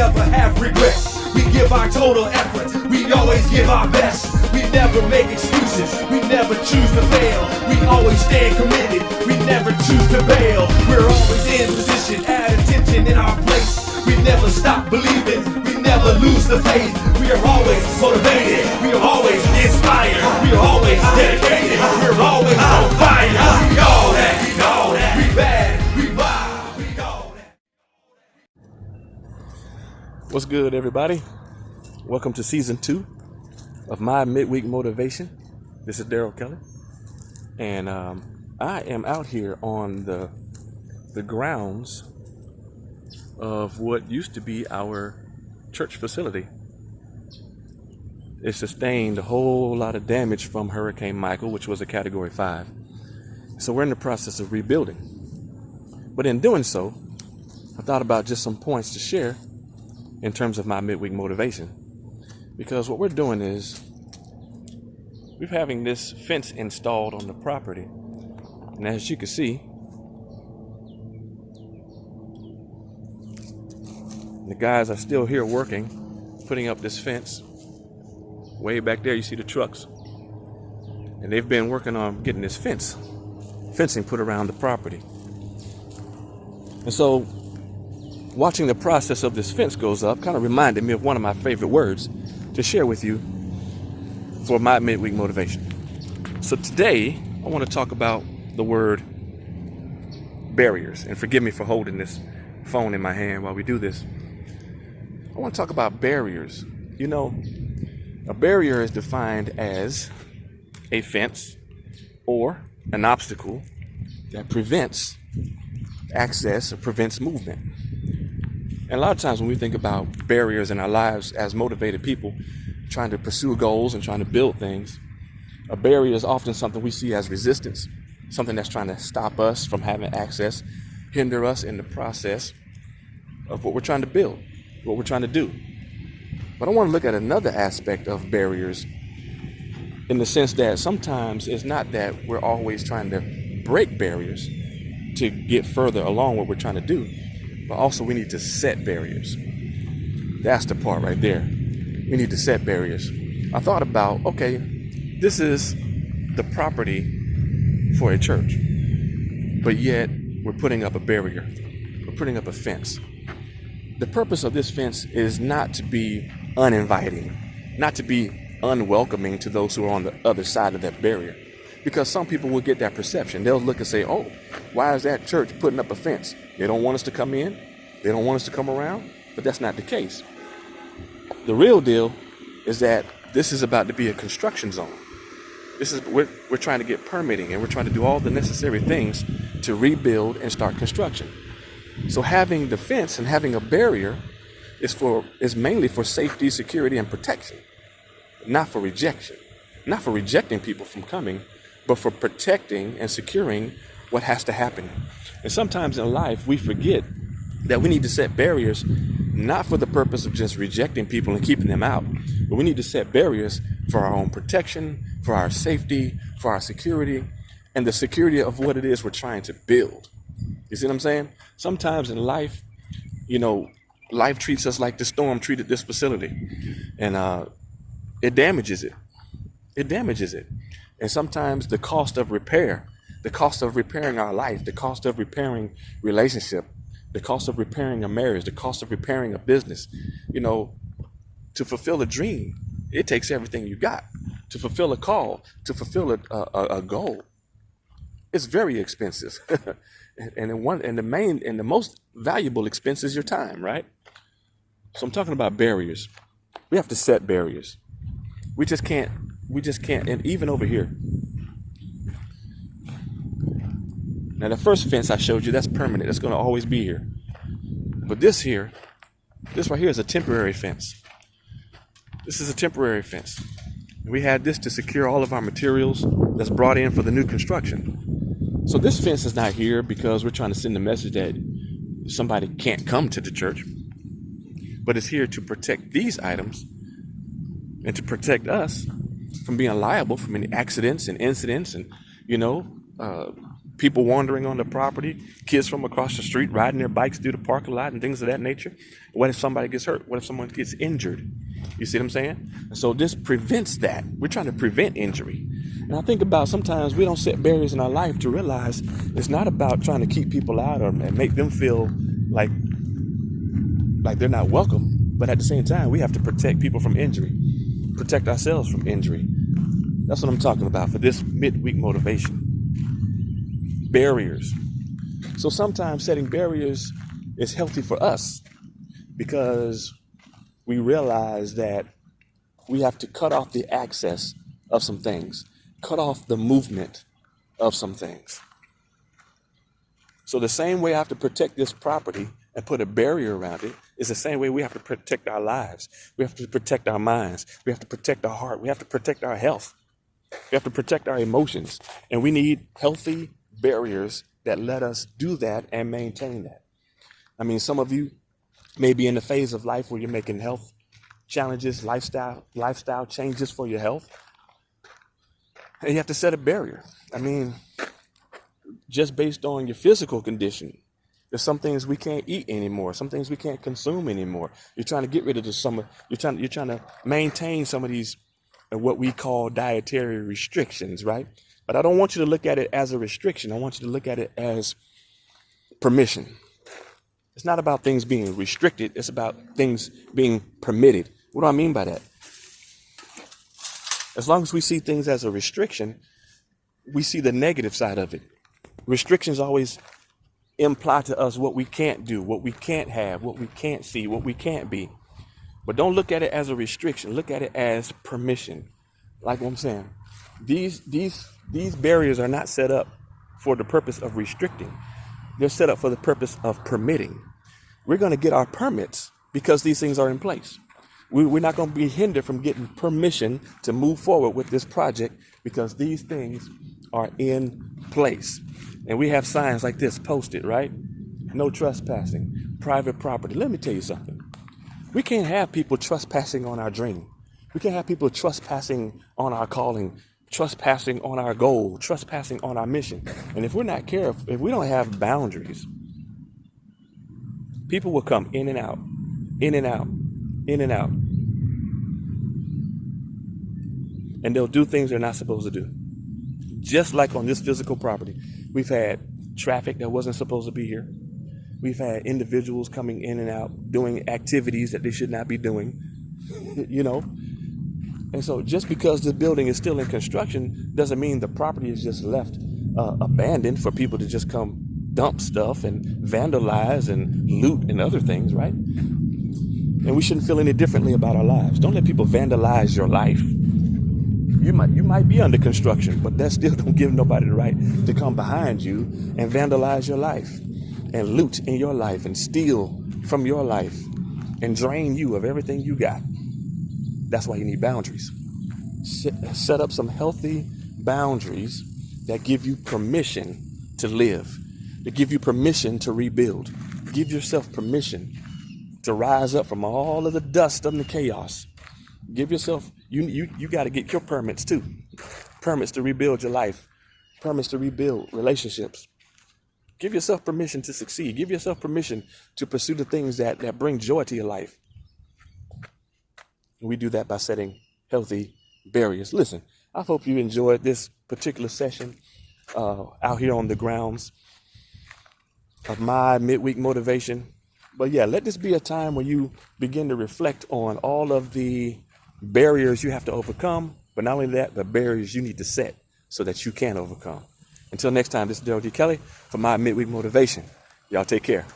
never have regrets. We give our total effort, we always give our best. We never make excuses, we never choose to fail. We always stand committed, we never choose to bail. We're always in position, at attention in our place. We never stop believing, we never lose the faith. We are always motivated, we are always inspired. We are always dedicated, we're always on fire. We all that, we know that, we bad, we wild, we know that. What's good, everybody? Welcome to season 2 of my Midweek Motivation. This is Darrell Kelly, and I am out here on the grounds of what used to be our church facility. It sustained a whole lot of damage from Hurricane Michael, which was a Category 5. So we're in the process of rebuilding. But in doing so, I thought about just some points to share in terms of my midweek motivation. Because what we're doing is we're having this fence installed on the property. And as you can see, the guys are still here working, putting up this fence. Way back there you see the trucks. And they've been working on getting this fencing put around the property. And so watching the process of this fence goes up kind of reminded me of one of my favorite words to share with you for my midweek motivation. So today I want to talk about the word barriers. And forgive me for holding this phone in my hand while we do this. I want to talk about barriers. You know, a barrier is defined as a fence or an obstacle that prevents access or prevents movement. And a lot of times when we think about barriers in our lives as motivated people trying to pursue goals and trying to build things, a barrier is often something we see as resistance, something that's trying to stop us from having access, hinder us in the process of what we're trying to build, what we're trying to do. But I want to look at another aspect of barriers in the sense that sometimes it's not that we're always trying to break barriers to get further along what we're trying to do, but also we need to set barriers. That's the part right there. We need to set barriers. I thought about, okay, this is the property for a church, but yet we're putting up a barrier. We're putting up a fence. The purpose of this fence is not to be uninviting, not to be unwelcoming to those who are on the other side of that barrier. Because some people will get that perception. They'll look and say, oh, why is that church putting up a fence? They don't want us to come in. They don't want us to come around. But that's not the case. The real deal is that this is about to be a construction zone. We're trying to get permitting, and we're trying to do all the necessary things to rebuild and start construction. So having the fence and having a barrier is mainly for safety, security, and protection, not for rejection, not for rejecting people from coming, but for protecting and securing what has to happen. And sometimes in life, we forget that we need to set barriers, not for the purpose of just rejecting people and keeping them out, but we need to set barriers for our own protection, for our safety, for our security, and the security of what it is we're trying to build. You see what I'm saying? Sometimes in life, you know, life treats us like the storm treated this facility, and it damages it. It damages it. And sometimes the cost of repair, the cost of repairing our life, the cost of repairing relationship, the cost of repairing a marriage, the cost of repairing a business, you know, to fulfill a dream, it takes everything you got. To fulfill a call, to fulfill a goal, it's very expensive. And the most valuable expense is your time, right? So I'm talking about barriers. We have to set barriers. We just can't, and even over here. Now the first fence I showed you, that's permanent. That's going to always be here. But this right here is a temporary fence. This is a temporary fence. We had this to secure all of our materials that's brought in for the new construction. So this fence is not here because we're trying to send a message that somebody can't come to the church, but it's here to protect these items and to protect us from being liable from any accidents and incidents and, people wandering on the property, kids from across the street riding their bikes through the parking lot and things of that nature. What if somebody gets hurt? What if someone gets injured? You see what I'm saying? So this prevents that. We're trying to prevent injury. And I think about sometimes we don't set barriers in our life to realize it's not about trying to keep people out and make them feel like they're not welcome. But at the same time, we have to protect people from injury, protect ourselves from injury. That's what I'm talking about for this midweek motivation. Barriers. So sometimes setting barriers is healthy for us because we realize that we have to cut off the access of some things, cut off the movement of some things. So the same way I have to protect this property and put a barrier around it is the same way we have to protect our lives. We have to protect our minds. We have to protect our heart. We have to protect our health. We have to protect our emotions. And we need healthy barriers that let us do that and maintain that. I mean, some of you may be in the phase of life where you're making health challenges, lifestyle changes for your health. And you have to set a barrier. I mean, just based on your physical condition, there's some things we can't eat anymore, some things we can't consume anymore. You're trying to get rid of you're trying to maintain some of these what we call dietary restrictions, right? But I don't want you to look at it as a restriction. I want you to look at it as permission. It's not about things being restricted. It's about things being permitted. What do I mean by that? As long as we see things as a restriction, we see the negative side of it. Restrictions always imply to us what we can't do, what we can't have, what we can't see, what we can't be. But don't look at it as a restriction. Look at it as permission. Like what I'm saying, these barriers are not set up for the purpose of restricting. They're set up for the purpose of permitting. We're going to get our permits because these things are in place. We're not going to be hindered from getting permission to move forward with this project because these things are in place. And we have signs like this posted, right? No trespassing, private property. Let me tell you something. We can't have people trespassing on our dream. We can't have people trespassing on our calling, trespassing on our goal, trespassing on our mission. And if we're not careful, if we don't have boundaries, people will come in and out, in and out, in and out. And they'll do things they're not supposed to do. Just like on this physical property, we've had traffic that wasn't supposed to be here. We've had individuals coming in and out, doing activities that they should not be doing, you know. And so just because the building is still in construction doesn't mean the property is just left abandoned for people to just come dump stuff and vandalize and loot and other things, right? And we shouldn't feel any differently about our lives. Don't let people vandalize your life. You might be under construction, but that still don't give nobody the right to come behind you and vandalize your life and loot in your life and steal from your life and drain you of everything you got. That's why you need boundaries. Set up some healthy boundaries that give you permission to live, that give you permission to rebuild. Give yourself permission to rise up from all of the dust and the chaos. Give yourself, you got to get your permits too. Permits to rebuild your life. Permits to rebuild relationships. Give yourself permission to succeed. Give yourself permission to pursue the things that bring joy to your life. We do that by setting healthy barriers. Listen, I hope you enjoyed this particular session out here on the grounds of my midweek motivation. But yeah, let this be a time where you begin to reflect on all of the barriers you have to overcome, but not only that, the barriers you need to set so that you can overcome. Until next time, this is Darrell D. Kelly for my midweek motivation. Y'all take care.